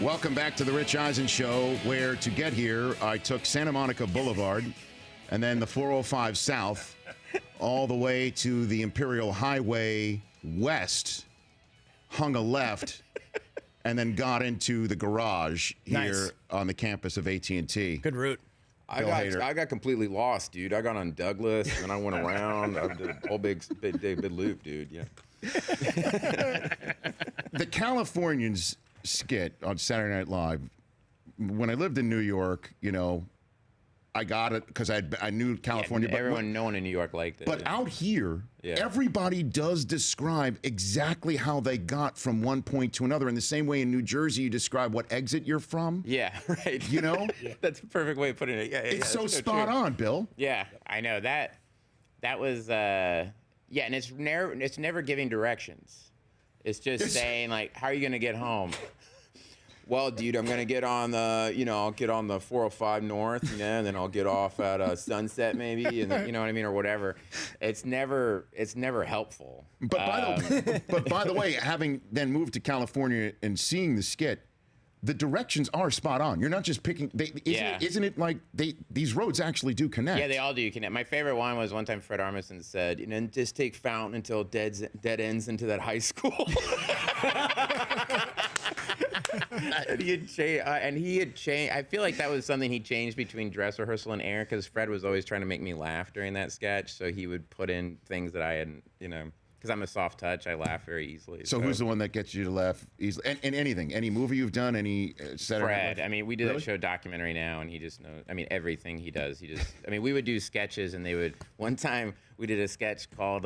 Welcome back to the Rich Eisen Show, where to get here, I took Santa Monica Boulevard and then the 405 South all the way to the Imperial Highway West, hung a left, and then got into the garage here on the campus of AT&T. Good route. I got completely lost, dude. I got on Douglas, and I went around. I did a whole big loop, dude. Yeah. The Californians skit on Saturday Night Live, when I lived in New York, you know, I got it because I knew California. Yeah, no one in New York liked it. But out here, everybody does describe exactly how they got from one point to another. In the same way in New Jersey, you describe what exit you're from. Yeah, right. You know? That's a perfect way of putting it. Yeah, it's so spot on, Bill. Yeah, I know. That was, and it's never giving directions. It's just saying, like, how are you going to get home? Well, dude, I'm gonna get on the, I'll get on the 405 North, and then I'll get off at Sunset maybe, and then, you know what I mean, or whatever. It's never helpful. But by the way, having then moved to California and seeing the skit, the directions are spot on. You're not just picking. Isn't it like these roads actually do connect? Yeah, they all do connect. My favorite one was one time Fred Armisen said, just take Fountain until it dead ends into that high school. And he had changed. I feel like that was something he changed between dress rehearsal and air, because Fred was always trying to make me laugh during that sketch. So he would put in things that I hadn't, because I'm a soft touch, I laugh very easily. So who's the one that gets you to laugh easily? And anything, any movie you've done, any Fred. I mean, we do that show Documentary Now, and he just knows. I mean, everything he does. We would do sketches, and they would. One time we did a sketch called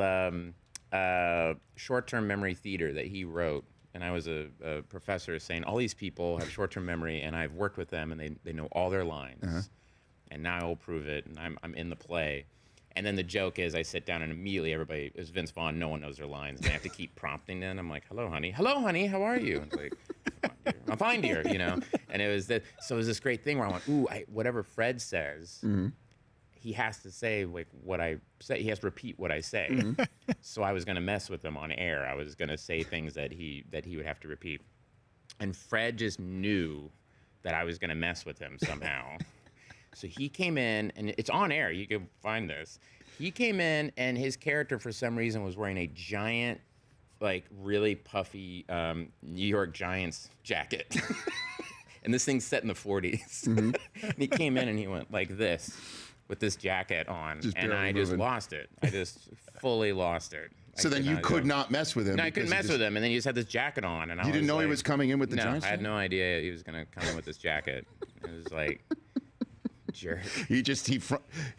Short-Term Memory Theater that he wrote. And I was a professor saying, all these people have short-term memory, and I've worked with them, and they know all their lines. Uh-huh. And now I will prove it, and I'm in the play. And then the joke is I sit down, and immediately everybody, it's Vince Vaughn, no one knows their lines. And I have to keep prompting them. I'm like, hello, honey, how are you? And it's like, I'm fine, dear, And it was this great thing where I went, whatever Fred says, mm-hmm. he has to say like what I say. He has to repeat what I say. Mm-hmm. So I was going to mess with him on air. I was going to say things that he would have to repeat. And Fred just knew that I was going to mess with him somehow. So he came in, and it's on air. You can find this. He came in, and his character, for some reason, was wearing a giant, like, really puffy New York Giants jacket. And this thing's set in the 40s. Mm-hmm. And he came in, and he went like this, with this jacket on, and I just lost it. I just fully lost it. So then you could not mess with him. No, I couldn't mess with him, and then he just had this jacket on, and you didn't know he was coming in with the Giants? No, I had no idea he was going to come in with this jacket. It was like, jerk. He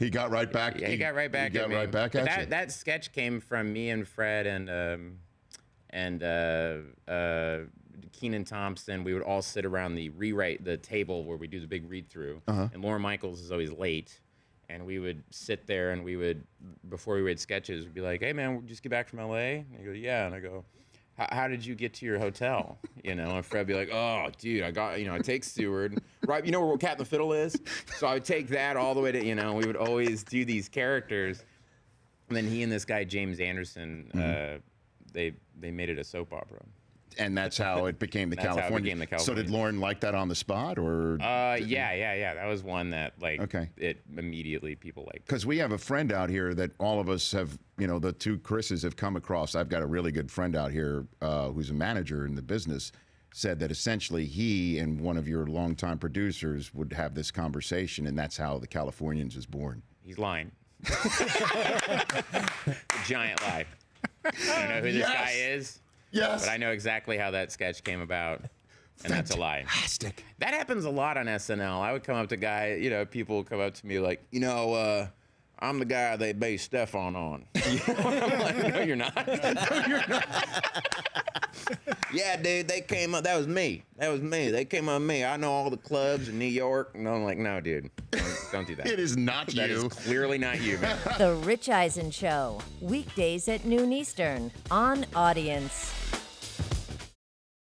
got right back. Yeah, he got right back at me. Right back at you. That sketch came from me and Fred and Kenan Thompson. We would all sit around the table where we do the big read through, and Lauren Michaels is always late. And we would sit there, and before we read sketches, we'd be like, "Hey, man, just get back from LA?" And he goes, "Yeah." And I go, "How did you get to your hotel?" And Fred would be like, "Oh, dude, I take Seward, right? You know where Cat and the Fiddle is? So I would take that all the way to, we would always do these characters." And then he and this guy, James Anderson, they made it a soap opera. And that's how it became the California. So did Lauren like that on the spot, or? Yeah. That was one that it immediately people liked. Because we have a friend out here that all of us have, the two Chris's have come across. I've got a really good friend out here who's a manager in the business. Said that essentially he and one of your longtime producers would have this conversation, and that's how the Californians is born. He's lying. A giant lie. I don't know who this guy is. Yes. But I know exactly how that sketch came about, and that's a lie. Fantastic. That happens a lot on SNL. I would come up to people would come up to me like, I'm the guy they based Stefan on. I'm like, no, you're not. No, you're not. Yeah, dude, they came up. That was me. They came up with me. I know all the clubs in New York. And I'm like, no, dude, don't do that. It is not That you. is clearly not you, man. The Rich Eisen Show, weekdays at noon Eastern on Audience.